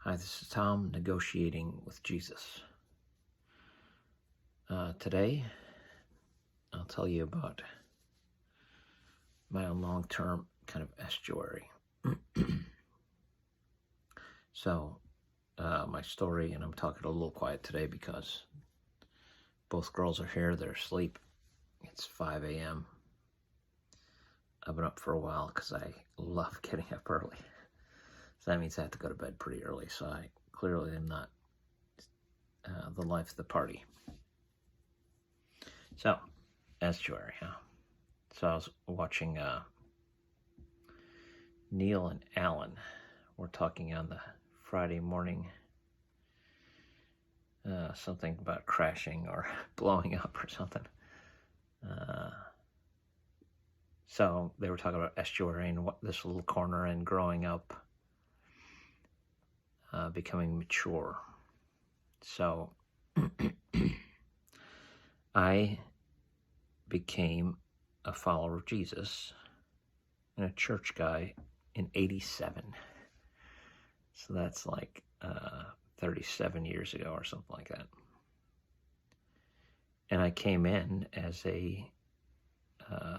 Hi, this is Tom, Negotiating with Jesus. Today, I'll tell you about my own long-term kind of estuary. So, my story, and I'm talking a little quiet today because both girls are here, they're asleep. It's 5 a.m. I've been up for a while because I love getting up early. So that means I have to go to bed pretty early, so I clearly am not the life of the party. So, estuary, huh? So I was watching Neal and Alan. We're talking on the Friday morning, something about crashing or blowing up or something. So they were talking about estuary and this little corner and growing up, becoming mature. So I became a follower of Jesus and a church guy in 87. So that's like 37 years ago or something like that. And I came in as a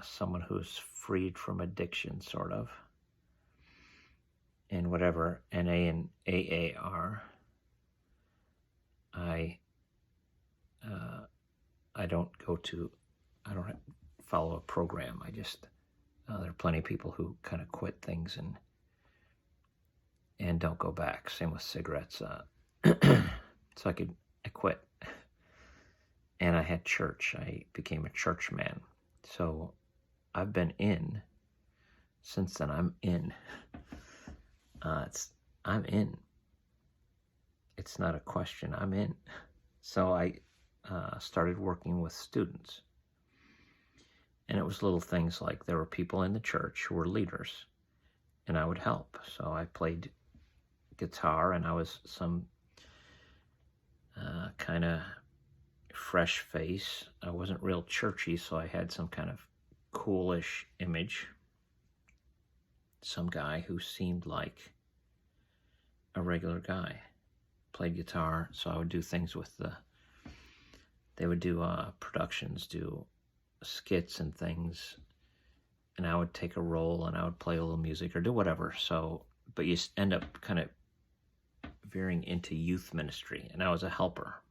someone who's freed from addiction, sort of, and whatever NA and AA are. I don't follow a program. I just there are plenty of people who kind of quit things and don't go back. Same with cigarettes. So I quit, and I had church. I became a church man. So I've been in since then. I'm in. I'm in. It's not a question. I'm in. So I started working with students. And it was little things like there were people in the church who were leaders, and I would help. So I played guitar, and I was some kind of fresh face. I wasn't real churchy, so I had some kind of coolish image. Some guy who seemed like a regular guy. Played guitar, so I would do things with they would do productions, do skits and things, and I would take a role and I would play a little music or do whatever. So, but you end up kind of veering into youth ministry, and I was a helper.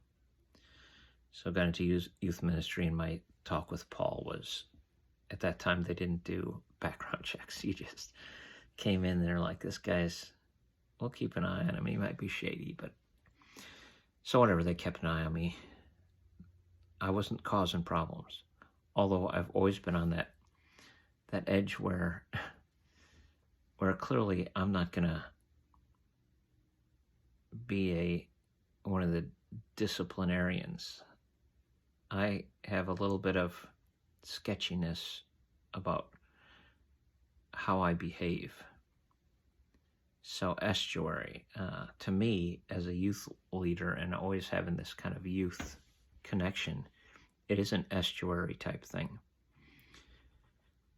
So I got into youth ministry, and my talk with Paul was, at that time they didn't do background checks. You just came in there like, this guy's, we'll keep an eye on him. He might be shady, but so whatever, they kept an eye on me. I wasn't causing problems, although I've always been on that edge where clearly I'm not gonna be one of the disciplinarians. I have a little bit of sketchiness about how I behave. So estuary, to me, as a youth leader and always having this kind of youth connection, it is an estuary type thing.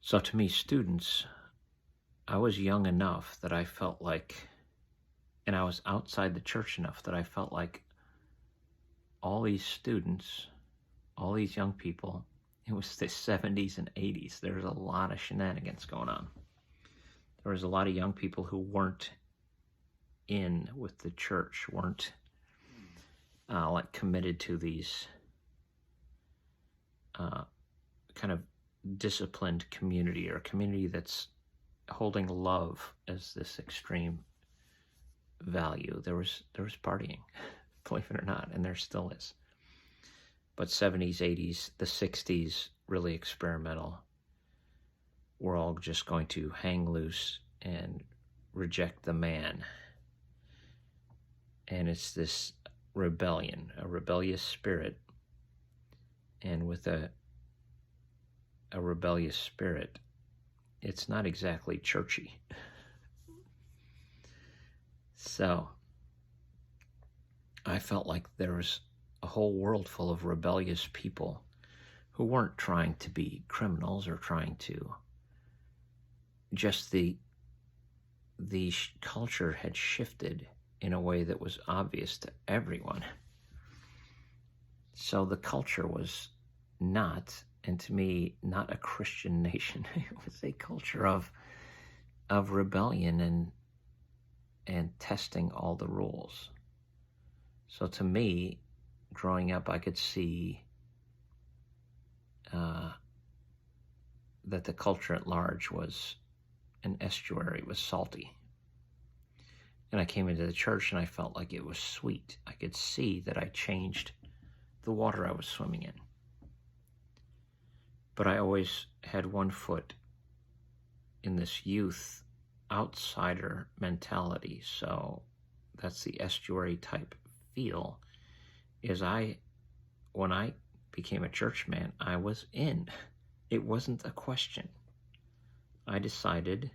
So to me, students, I was young enough that I felt like, and I was outside the church enough that I felt like all these students, all these young people, it was the 70s and 80s. There was a lot of shenanigans going on. There was a lot of young people who weren't in with the church, weren't like committed to these kind of disciplined community, or a community that's holding love as this extreme value. There was partying, believe it or not, and there still is. But 70s, 80s, the 60s, really experimental. We're all just going to hang loose and reject the man. And it's this rebellion, a rebellious spirit. And with a rebellious spirit, it's not exactly churchy. So I felt like there was a whole world full of rebellious people who weren't trying to be criminals or trying to, just the culture had shifted in a way that was obvious to everyone. So the culture was not, and to me, not a Christian nation. It was a culture of rebellion and testing all the rules. So to me, growing up, I could see that the culture at large was an estuary, was salty. And I came into the church and I felt like it was sweet. I could see that I changed the water I was swimming in. But I always had one foot in this youth outsider mentality. So that's the estuary type feel. When I became a church man, I was in. It wasn't a question. I decided,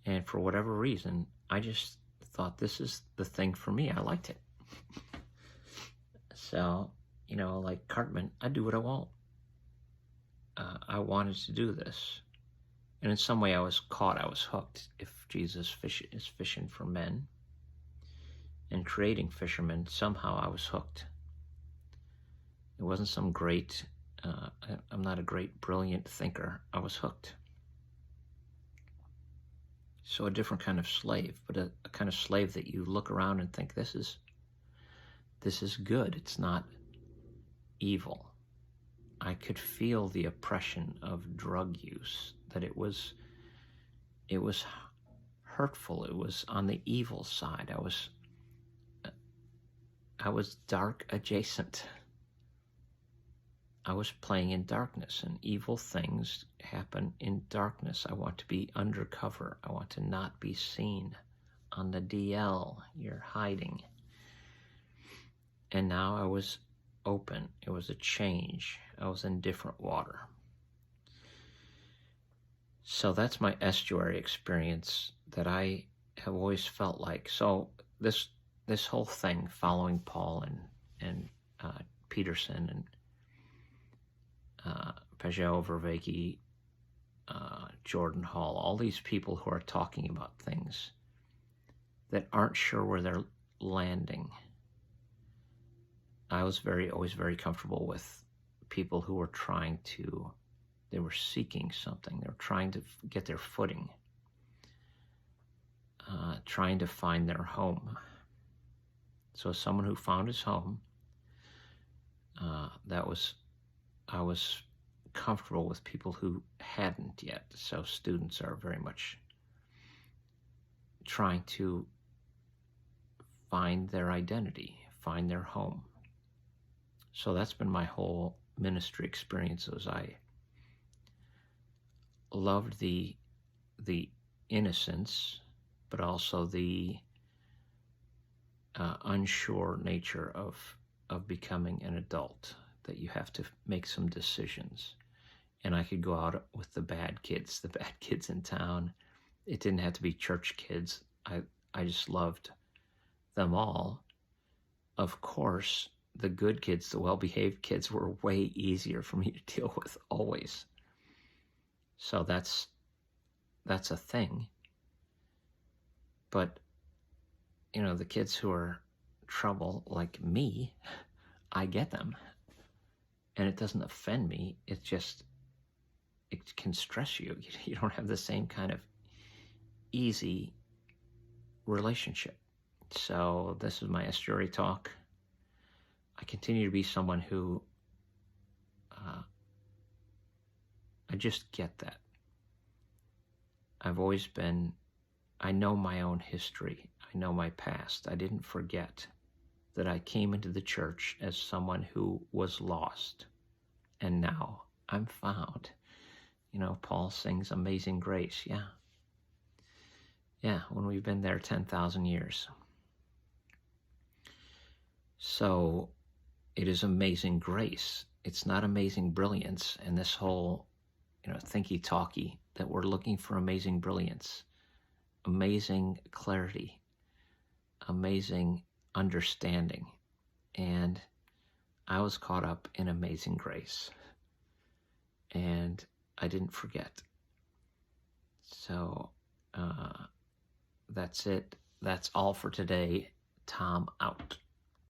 and for whatever reason, I just thought this is the thing for me. I liked it. So, like Cartman, I do what I want. I wanted to do this. And in some way I was caught, I was hooked. If Jesus is fishing for men and creating fishermen, somehow I was hooked. It wasn't some great, I'm not a great, brilliant thinker. I was hooked. So a different kind of slave, but a kind of slave that you look around and think, this is good. It's not evil. I could feel the oppression of drug use, that it was hurtful. It was on the evil side. I was dark adjacent. I was playing in darkness, and evil things happen in darkness. I want to be undercover. I want to not be seen. On the DL, you're hiding. And now I was open. It was a change. I was in different water. So that's my estuary experience that I have always felt like. So this whole thing, following Paul and Peterson and Peugeot, Vervaeke, Jordan Hall, all these people who are talking about things that aren't sure where they're landing. I was always very comfortable with people who were they were seeking something. They were trying to get their footing, trying to find their home. So someone who found his home, I was comfortable with people who hadn't yet. So students are very much trying to find their identity, find their home. So that's been my whole ministry experiences. I loved the innocence, but also the unsure nature of becoming an adult, that you have to make some decisions. And I could go out with the bad kids in town. It didn't have to be church kids. I just loved them all. Of course, the good kids, the well-behaved kids, were way easier for me to deal with always. So that's a thing. But, the kids who are trouble like me, I get them. And it doesn't offend me. It can stress you. You don't have the same kind of easy relationship. So this is my estuary talk. I continue to be someone who I just get that. I've always been, I know my own history. I know my past. I didn't forget that I came into the church as someone who was lost, and now I'm found. Paul sings Amazing Grace. Yeah, when we've been there 10,000 years. So it is amazing grace. It's not amazing brilliance. And this whole, thinky-talky, that we're looking for amazing brilliance, amazing clarity, amazing understanding. And I was caught up in amazing grace. And I didn't forget. So that's it. that's all for today. Tom out.